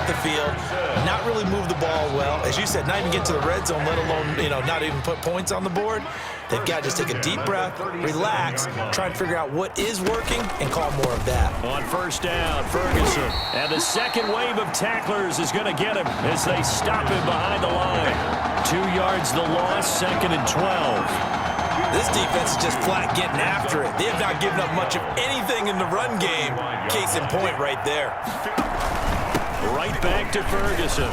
the field, not really move the ball well. As you said, not even get to the red zone, let alone, not even put points on the board. They've got to just take a deep breath, relax, try and figure out what is working, and call more of that. On first down, Ferguson. And the second wave of tacklers is going to get him as they stop him behind the line. 2 yards the loss, 2nd and 12. This defense is just flat getting after it. They have not given up much of anything in the run game. Case in point right there. Right back to Ferguson.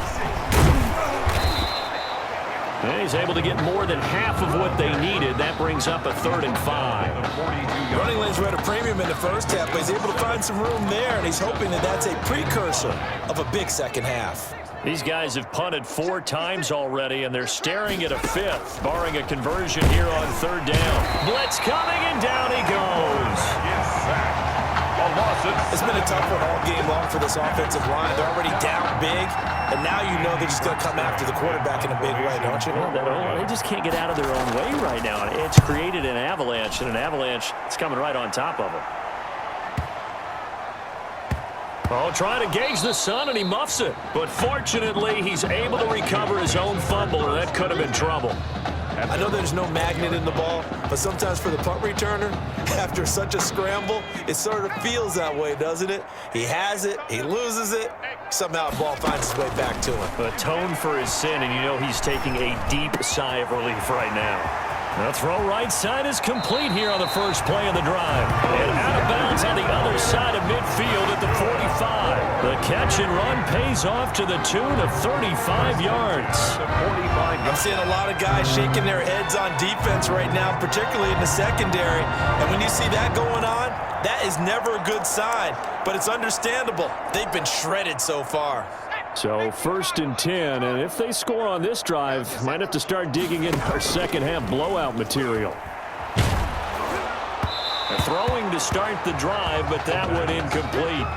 And he's able to get more than half of what they needed. That brings up a 3rd and 5. Running lanes were at a premium in the first half, but he's able to find some room there, and he's hoping that that's a precursor of a big second half. These guys have punted 4 times already, and they're staring at a 5th, barring a conversion here on 3rd down. Blitz coming, and down he goes. It's been a tough one all game long for this offensive line. They're already down big, and now you know they're just going to come after the quarterback in a big way, don't you? Well, they just can't get out of their own way right now. It's created an avalanche, and an avalanche is coming right on top of them. Oh, trying to gauge the sun, and he muffs it. But fortunately, he's able to recover his own fumble, or that could have been trouble. I know there's no magnet in the ball, but sometimes for the punt returner, after such a scramble, it sort of feels that way, doesn't it? He has it, he loses it, somehow the ball finds its way back to him. Atone for his sin, and you know he's taking a deep sigh of relief right now. The throw right side is complete here on the first play of the drive. And out of bounds on the other side of midfield at the 45. The catch and run pays off to the tune of 35 yards. I'm seeing a lot of guys shaking their heads on defense right now, particularly in the secondary. And when you see that going on, that is never a good sign. But it's understandable. They've been shredded so far. So 1st and 10, and if they score on this drive, might have to start digging into our second half blowout material. Throwing to start the drive, but that went incomplete.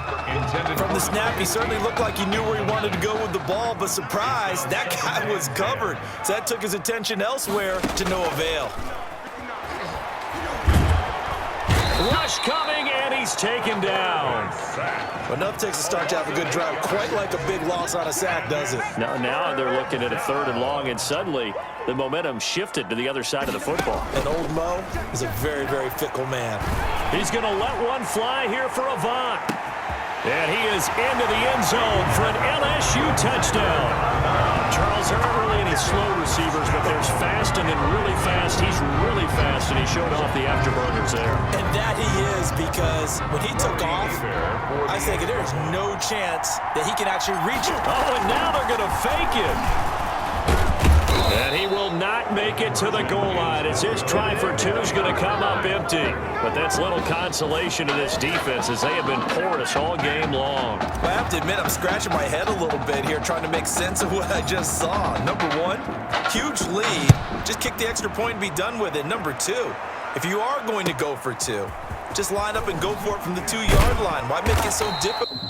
From the snap, he certainly looked like he knew where he wanted to go with the ball, but surprise, that guy was covered. So that took his attention elsewhere to no avail. Rush coming, and he's taken down. Enough takes a start to have a good drive, quite like a big loss on a sack, does it? Now they're looking at a 3rd and long, and suddenly the momentum shifted to the other side of the football. And old Mo is a very, very fickle man. He's going to let one fly here for Avant. And he is into the end zone for an LSU touchdown. Charles, there aren't really any slow receivers, but there's fast and then really fast. He's really fast, and he showed off the afterburners there. And that he is, because when he took off, I was thinking there's no chance that he can actually reach it. Oh, and now they're going to fake it. And he will not make it to the goal line as his try for 2 is going to come up empty. But that's little consolation to this defense as they have been porous all game long. I have to admit, I'm scratching my head a little bit here trying to make sense of what I just saw. Number 1, huge lead. Just kick the extra point and be done with it. Number 2, if you are going to go for 2, just line up and go for it from the 2-yard line. Why make it so difficult?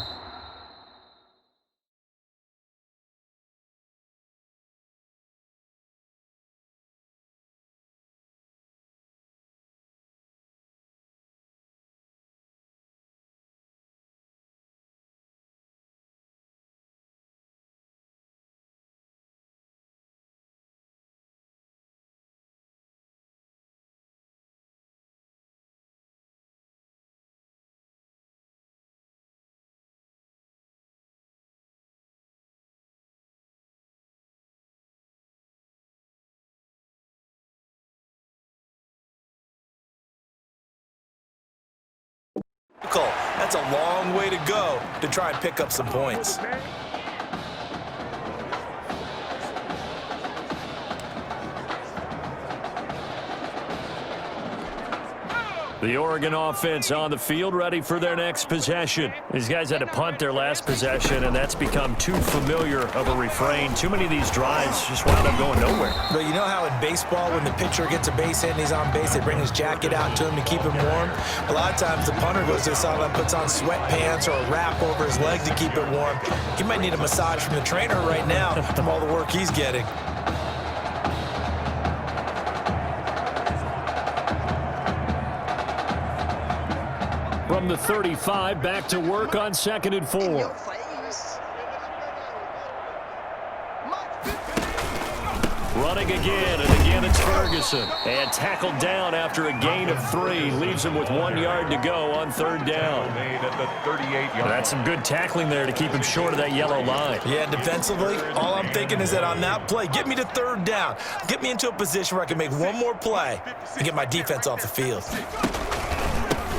That's a long way to go to try and pick up some points. The Oregon offense on the field, ready for their next possession. These guys had to punt their last possession, and that's become too familiar of a refrain. Too many of these drives just wound up going nowhere. But you know how in baseball, when the pitcher gets a base hit and he's on base, they bring his jacket out to him to keep him warm? A lot of times the punter goes to the sideline, puts on sweatpants or a wrap over his leg to keep it warm. He might need a massage from the trainer right now from all the work he's getting. From the 35, back to work on 2nd and 4. Running again, and again it's Ferguson. And tackled down after a gain of 3. Leaves him with 1 yard to go on third down. That's some good tackling there to keep him short of that yellow line. Yeah, defensively, all I'm thinking is that on that play, get me to third down. Get me into a position where I can make one more play and get my defense off the field.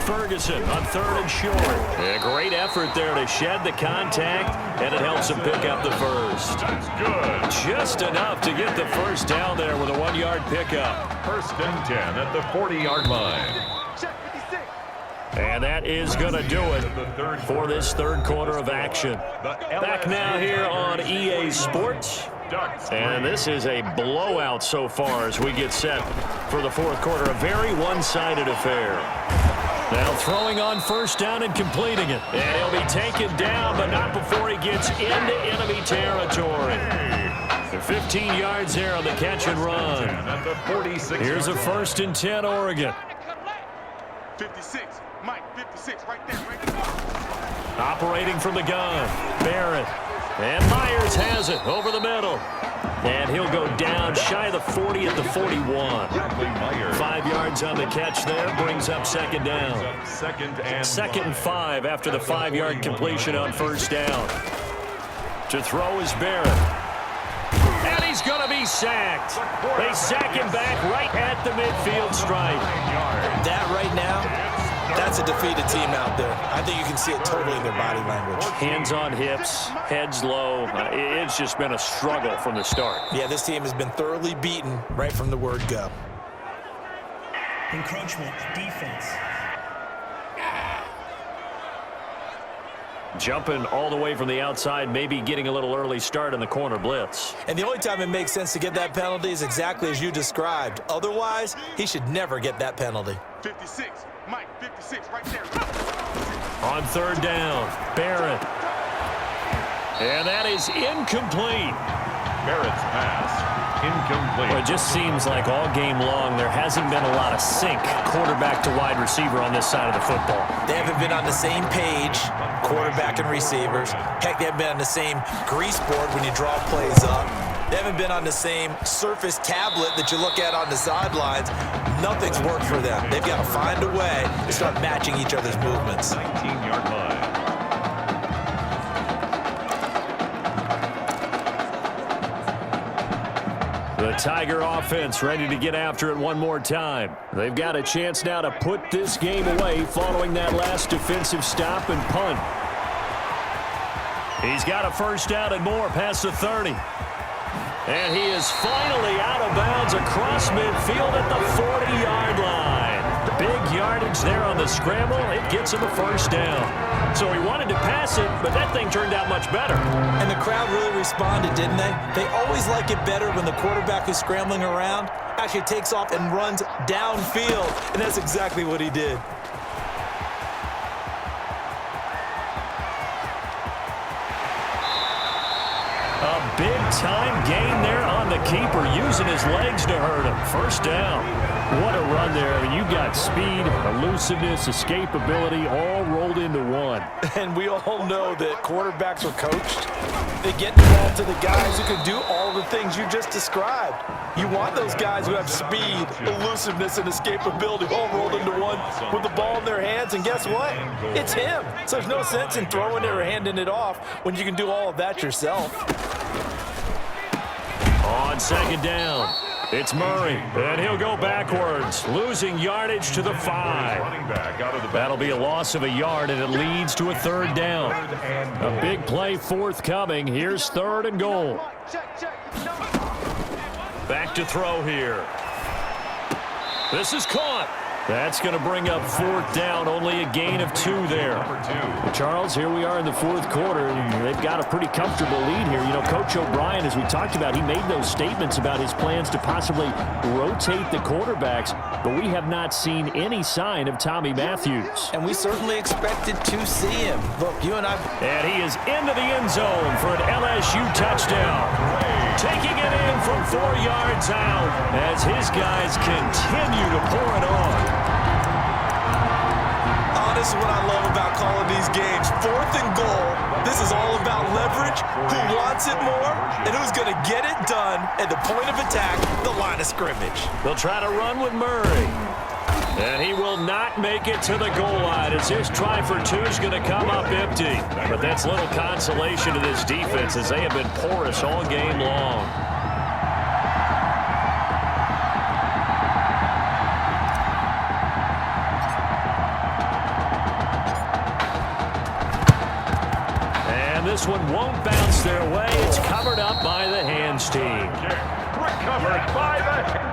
Ferguson on third and short. A great effort there to shed the contact, and it helps him pick up the first. That's good. Just enough to get the first down there with a 1 yard pickup. First and 10 at the 40-yard line. And that is going to do it for this third quarter of action. Back now here on EA Sports. And this is a blowout so far as we get set for the fourth quarter. A very one-sided affair. Now throwing on first down and completing it. And he'll be taken down, but not before he gets into enemy territory. 15 yards there on the catch and run. Here's a first and 10, Oregon. 56, Mike, 56, right there. Operating from the gun, Barrett. And Myers has it over the middle. And he'll go down shy of the 40 at the 41. 5 yards on the catch there, brings up second down. Second and 5 after the 5-yard completion on first down. To throw is Barrett. And he's going to be sacked. They sack him back right at the midfield stripe. That right now, that's a defeated team out there. I think you can see it totally in their body language. Hands on hips, heads low. It's just been a struggle from the start. Yeah, this team has been thoroughly beaten right from the word go. Encroachment, defense. Jumping all the way from the outside, maybe getting a little early start in the corner blitz. And the only time it makes sense to get that penalty is exactly as you described. Otherwise, he should never get that penalty. 56, Mike, 56, right there. On third down, Barrett. And that is incomplete. Barrett's pass. Incomplete. Well, it just seems like all game long there hasn't been a lot of sync quarterback to wide receiver on this side of the football. They haven't been on the same page, quarterback and receivers. Heck, they haven't been on the same grease board when you draw plays up. They haven't been on the same surface tablet that you look at on the sidelines. Nothing's worked for them. They've got to find a way to start matching each other's movements. 19-yard line. The Tiger offense ready to get after it one more time. They've got a chance now to put this game away following that last defensive stop and punt. He's got a first down and more past the 30. And he is finally out of bounds across midfield at the 40-yard line. Big yardage there on the scramble. It gets him a first down. So he wanted to pass it, but that thing turned out much better. And the crowd really responded, didn't they? They always like it better when the quarterback is scrambling around, actually takes off and runs downfield. And that's exactly what he did. A big-time gain there on the keeper, using his legs to hurt him. First down. What a run there. I mean, you got speed, elusiveness, escapability, all rolled into one. And we all know that quarterbacks are coached. They get the ball to the guys who can do all the things you just described. You want those guys who have speed, elusiveness, and escapability all rolled into one with the ball in their hands. And guess what? It's him. So there's no sense in throwing it or handing it off when you can do all of that yourself. On second down, it's Murray, and he'll go backwards, losing yardage to the 5. That'll be a loss of a yard, and it leads to a third down. A big play forthcoming. Here's third and goal. Back to throw here. This is caught. That's going to bring up fourth down, only a gain of 2 there. Charles, here we are in the fourth quarter, and they've got a pretty comfortable lead here. You know, Coach O'Brien, as we talked about, he made those statements about his plans to possibly rotate the quarterbacks, but we have not seen any sign of Tommy Matthews. And we certainly expected to see him. Look, you and I... And he is into the end zone for an LSU touchdown. Taking it in from 4 yards out as his guys continue to pour it on. this is what I love about calling these games. 4th and goal. This is all about leverage, who wants it more, and who's going to get it done at the point of attack, the line of scrimmage. They'll try to run with Murray. And he will not make it to the goal line as his try for 2 is going to come up empty. But that's little consolation to this defense as they have been porous all game long. And this one won't bounce their way. It's covered up by the hands team. Recovered by the...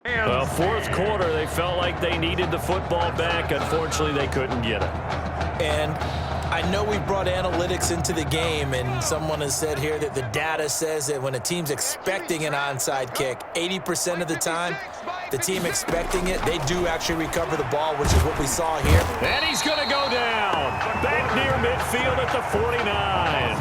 Well, 4th quarter, they felt like they needed the football back. Unfortunately, they couldn't get it. And I know we brought analytics into the game, and someone has said here that the data says that when a team's expecting an onside kick, 80% of the time, the team expecting it, they do actually recover the ball, which is what we saw here. And he's going to go down. Back near midfield at the 49.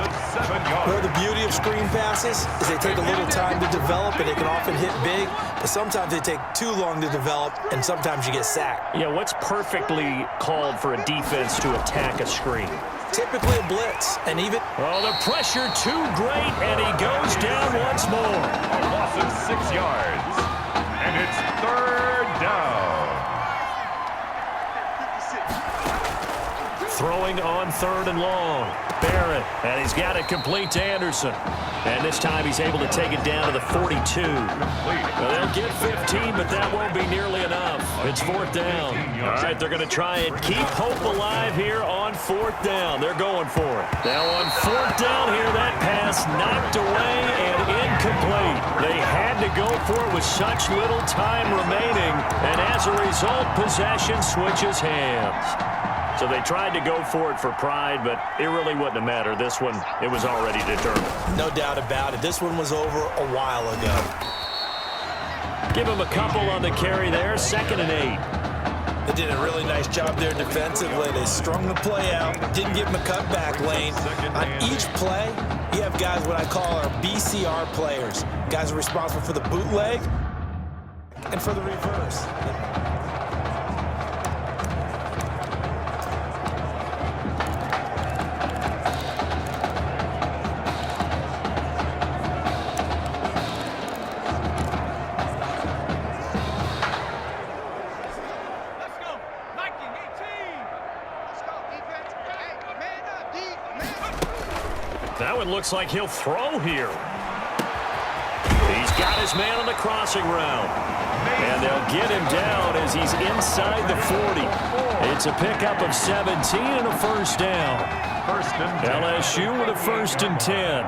Well, the beauty of screen passes is they take a little time to develop, and they can often hit big, but sometimes they take too long to develop, and sometimes you get sacked. Yeah, what's perfectly called for a defense to attack a screen? Typically a blitz, and even... Oh, the pressure too great, and he goes down once more. A loss of 6 yards. And it's 3rd down. Throwing on 3rd and long. Barrett, and he's got it complete to Anderson. And this time he's able to take it down to the 42. Well, they'll get 15, but that won't be nearly enough. It's 4th down. All right, they're going to try and keep hope alive here on 4th down. They're going for it. Now on 4th down here, that pass knocked away and incomplete. They had to go for it with such little time remaining, and as a result, possession switches hands. So they tried to go for it for pride, but it really wouldn't have mattered. This one, it was already determined. No doubt about it. This one was over a while ago. Give him a couple on the carry there. 2nd and 8. They did a really nice job there defensively. They strung the play out, didn't give him a cutback lane. On each play, you have guys what I call our BCR players. Guys are responsible for the bootleg and for the reverse. That one looks like he'll throw here. He's got his man on the crossing route. And they'll get him down as he's inside the 40. It's a pickup of 17 and a 1st down. LSU with a 1st and 10.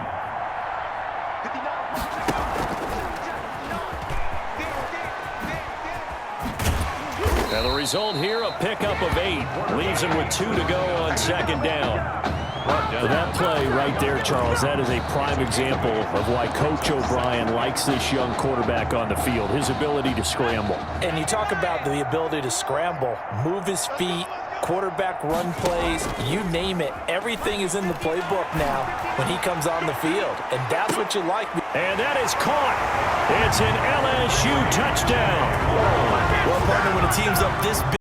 Now the result here, a pickup of 8. Leaves him with 2 to go on 2nd down. For that play right there, Charles, that is a prime example of why Coach O'Brien likes this young quarterback on the field, his ability to scramble. And you talk about the ability to scramble, move his feet, quarterback run plays, you name it. Everything is in the playbook now when he comes on the field, and that's what you like. And that is caught. It's an LSU touchdown. Well, partner, when a team's up this big,